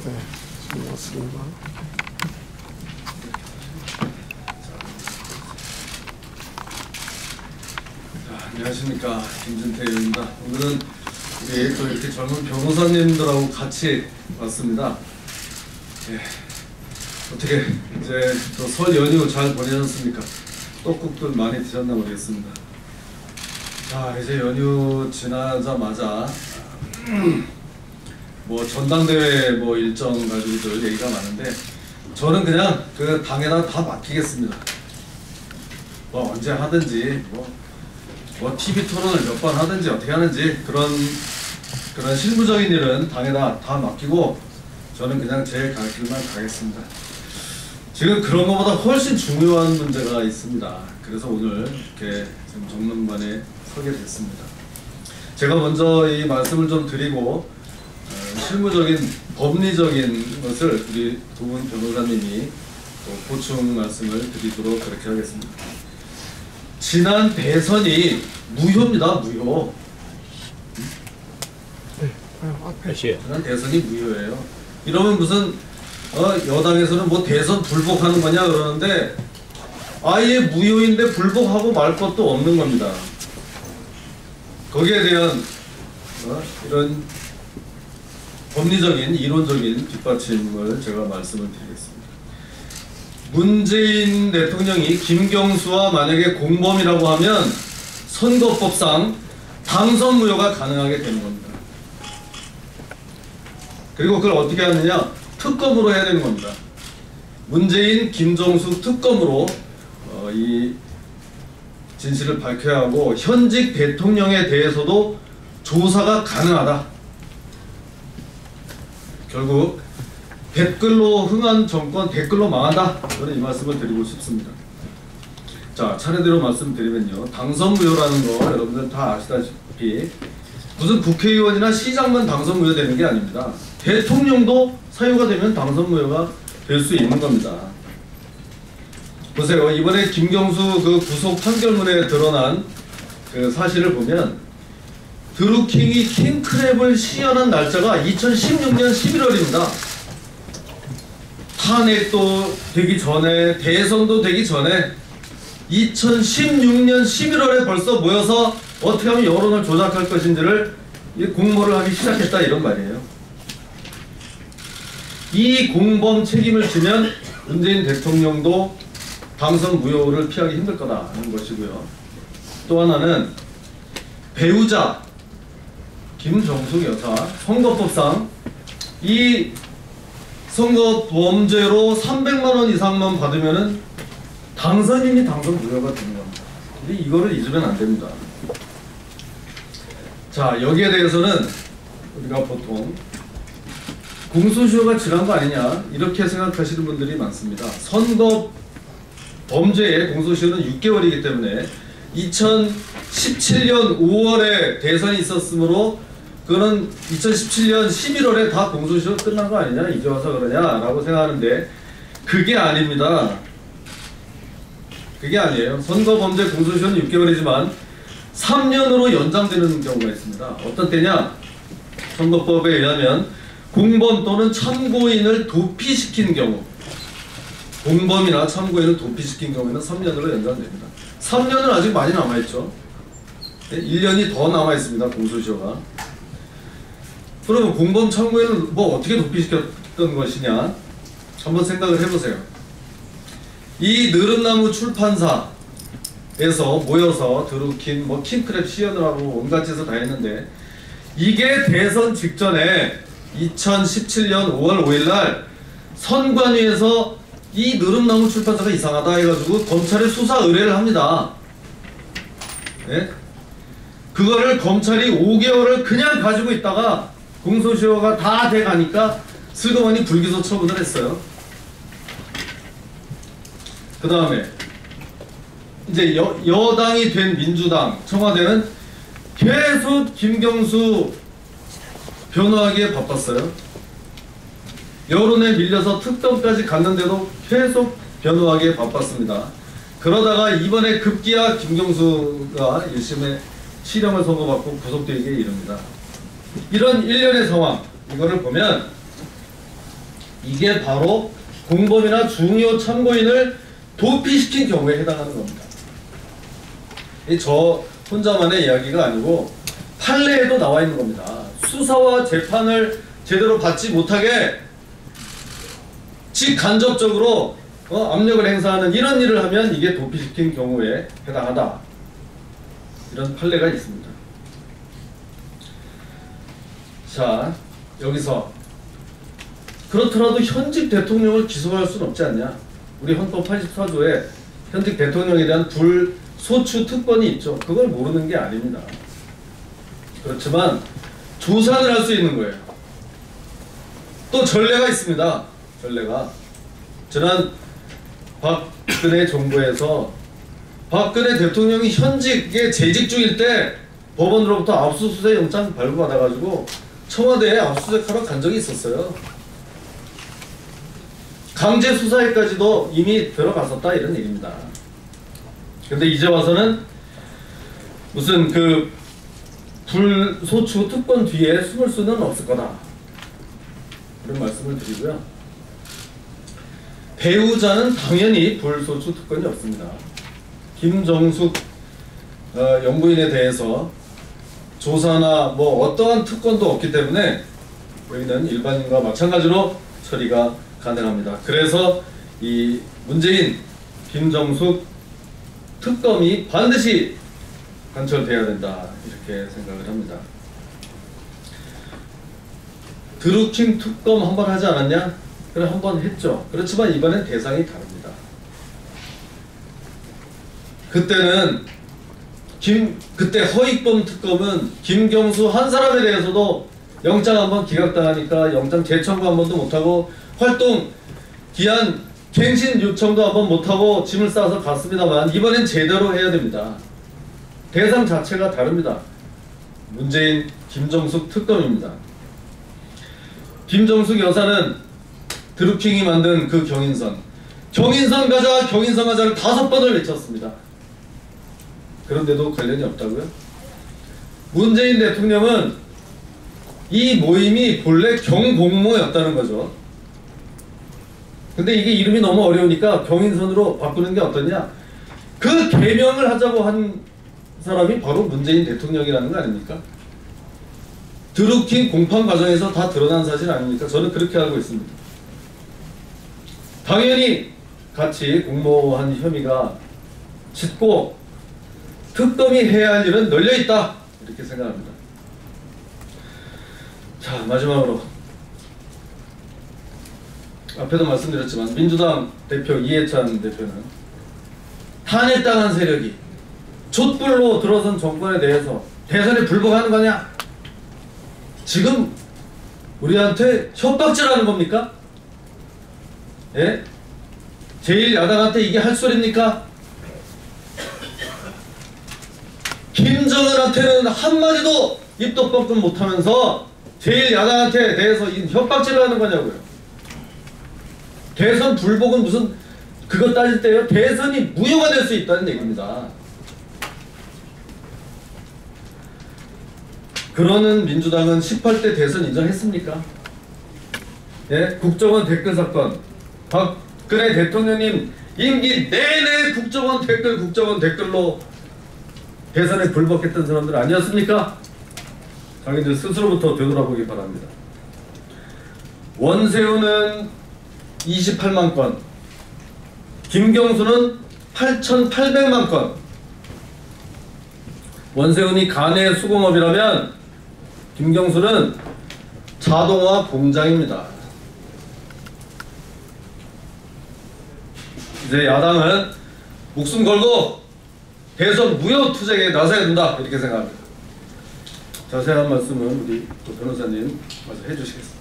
네, 고맙습니다. 안녕하십니까, 김준태 의원입니다. 오늘은 우리 또 이렇게 젊은 변호사님들하고 같이 왔습니다. 예, 어떻게 이제 또 설 연휴 잘 보내셨습니까? 떡국들 많이 드셨나 모르겠습니다. 자, 이제 연휴 지나자마자 뭐 전당대회 뭐 일정 가지고들 얘기가 많은데, 저는 그냥 그 당에다 다 맡기겠습니다. 뭐 언제 하든지 뭐 TV 토론을 몇 번 하든지 어떻게 하는지 그런 실무적인 일은 당에다 다 맡기고 저는 그냥 제 갈 길만 가겠습니다. 지금 그런 것보다 훨씬 중요한 문제가 있습니다. 그래서 오늘 이렇게 지금 정론관에 서게 됐습니다. 제가 먼저 이 말씀을 좀 드리고 실무적인 법리적인 것을 우리 두 분 변호사님이 또 보충 말씀을 드리도록 그렇게 하겠습니다. 지난 대선이 무효입니다. 무효. 지난 대선이 무효예요. 이러면 무슨 여당에서는 뭐 대선 불복하는 거냐 그러는데, 아예 무효인데 불복하고 말 것도 없는 겁니다. 거기에 대한 이런 법리적인 이론적인 뒷받침을 제가 말씀을 드리겠습니다. 문재인 대통령이 김경수와 만약에 공범이라고 하면 선거법상 당선 무효가 가능하게 되는 겁니다. 그리고 그걸 어떻게 하느냐? 특검으로 해야 되는 겁니다. 문재인, 김정수 특검으로 이 진실을 밝혀야 하고, 현직 대통령에 대해서도 조사가 가능하다. 결국 댓글로 흥한 정권 댓글로 망한다. 저는 이 말씀을 드리고 싶습니다. 자, 차례대로 말씀드리면요, 당선 무효라는 거 여러분들 다 아시다시피 무슨 국회의원이나 시장만 당선 무효되는 게 아닙니다. 대통령도 사유가 되면 당선 무효가 될 수 있는 겁니다. 보세요. 이번에 김경수 그 구속 판결문에 드러난 그 사실을 보면, 드루킹이 킹크랩을 시연한 날짜가 2016년 11월입니다. 탄핵도 되기 전에, 대선도 되기 전에 2016년 11월에 벌써 모여서 어떻게 하면 여론을 조작할 것인지를 공모를 하기 시작했다, 이런 말이에요. 이 공범 책임을 지면 문재인 대통령도 당선 무효를 피하기 힘들 거다는 것이고요. 또 하나는 배우자 김정숙 여사 선거법상 이 선거 범죄로 300만 원 이상만 받으면은 당선인이 당선 무효가 되는 겁니다. 근데 이거를 잊으면 안 됩니다. 자, 여기에 대해서는 우리가 보통 공소시효가 지난 거 아니냐 이렇게 생각하시는 분들이 많습니다. 선거 범죄의 공소시효는 6개월이기 때문에 2017년 5월에 대선이 있었으므로 그거는 2017년 11월에 다 공소시효 끝난 거 아니냐, 이제 와서 그러냐라고 생각하는데, 그게 아닙니다. 그게 아니에요. 선거범죄 공소시효는 6개월이지만 3년으로 연장되는 경우가 있습니다. 어떤 때냐? 선거법에 의하면 공범 또는 참고인을 도피시킨 경우, 공범이나 참고인을 도피시킨 경우에는 3년으로 연장됩니다. 3년은 아직 많이 남아있죠. 1년이 더 남아있습니다. 공소시효가. 그러면 공범 참고인을 뭐 어떻게 도피시켰던 것이냐, 한번 생각을 해보세요. 이 느릅나무 출판사에서 모여서 드루킹, 뭐 킹크랩 시연을 하고 온갖 짓을 다 했는데, 이게 대선 직전에 2017년 5월 5일날 선관위에서 이 느릅나무 출판사가 이상하다 해가지고 검찰에 수사 의뢰를 합니다. 네? 그거를 검찰이 5개월을 그냥 가지고 있다가 공소시효가 다 돼가니까 슬그머니 불기소 처분을 했어요. 그 다음에 이제 여당이 된 민주당, 청와대는 계속 김경수 변호하기에 바빴어요. 여론에 밀려서 특검까지 갔는데도 계속 변호하기에 바빴습니다. 그러다가 이번에 급기야 김경수가 1심에 실형을 선고받고 구속되기에 이릅니다. 이런 일련의 상황, 이거를 보면 이게 바로 공범이나 중요 참고인을 도피시킨 경우에 해당하는 겁니다. 저 혼자만의 이야기가 아니고 판례에도 나와 있는 겁니다. 수사와 재판을 제대로 받지 못하게 직간접적으로 압력을 행사하는 이런 일을 하면 이게 도피시킨 경우에 해당하다. 이런 판례가 있습니다. 자, 여기서 그렇더라도 현직 대통령을 기소할 수는 없지 않냐? 우리 헌법 84조에 현직 대통령에 대한 불소추 특권이 있죠. 그걸 모르는 게 아닙니다. 그렇지만 조사를 할 수 있는 거예요. 또 전례가 있습니다. 전례가 지난 박근혜 정부에서 박근혜 대통령이 현직에 재직 중일 때 법원으로부터 압수수색 영장 발부받아가지고 청와대에 압수수색하러 간 적이 있었어요. 강제 수사에까지도 이미 들어갔었다 이런 얘기입니다. 근데 이제 와서는 무슨 그 불소추 특권 뒤에 숨을 수는 없을 거다 이런 말씀을 드리고요. 배우자는 당연히 불소추 특권이 없습니다. 김정숙 연구인에 대해서 조사나 뭐 어떠한 특권도 없기 때문에 여기는 일반인과 마찬가지로 처리가 가능합니다. 그래서 이 문재인, 김정숙 특검이 반드시 관철돼야 된다 이렇게 생각을 합니다. 드루킹 특검 한 번 하지 않았냐? 그래 한 번 했죠. 그렇지만 이번엔 대상이 다릅니다. 그때는 그때 허익범 특검은 김경수 한 사람에 대해서도 영장 한번 기각당하니까 영장 재청구 한 번도 못하고 활동 기한 갱신 요청도 한번 못하고 짐을 싸서 갔습니다만 이번엔 제대로 해야 됩니다. 대상 자체가 다릅니다. 문재인, 김정숙 특검입니다. 김정숙 여사는 드루킹이 만든 그 경인선 가자 경인선 가자를 5번을 외쳤습니다. 그런데도 관련이 없다고요? 문재인 대통령은 이 모임이 본래 경공모였다는 거죠. 근데 이게 이름이 너무 어려우니까 경인선으로 바꾸는 게 어떠냐? 그 개명을 하자고 한 사람이 바로 문재인 대통령이라는 거 아닙니까? 드루킹 공판 과정에서 다 드러난 사실 아닙니까? 저는 그렇게 알고 있습니다. 당연히 같이 공모한 혐의가 짙고 특검이 해야 할 일은 널려있다 이렇게 생각합니다. 자, 마지막으로 앞에도 말씀드렸지만 민주당 대표 이해찬 대표는 탄핵당한 세력이 촛불로 들어선 정권에 대해서 대선에 불복하는 거냐? 지금 우리한테 협박질하는 겁니까? 예? 제1야당한테 이게 할 소리입니까? 김정은한테는 한마디도 입도 뻥끗 못하면서 제1야당한테 대해서 협박질을 하는 거냐고요. 대선 불복은 무슨 그것 따질 때요 대선이 무효가 될 수 있다는 얘기입니다. 그러는 민주당은 18대 대선 인정했습니까? 예? 국정원 댓글 사건 박근혜 대통령님 임기 내내 국정원 댓글로 대선에 불복했던 사람들 아니었습니까? 자기들 스스로부터 되돌아보기 바랍니다. 원세훈은 28만 건, 김경수는 8,800만 건. 원세훈이 간의 수공업이라면 김경수는 자동화 공장입니다. 이제 야당은 목숨 걸고 대선 무효 투쟁에 나서야 된다 이렇게 생각합니다. 자세한 말씀은 우리 변호사님 먼저 해주시겠습니다.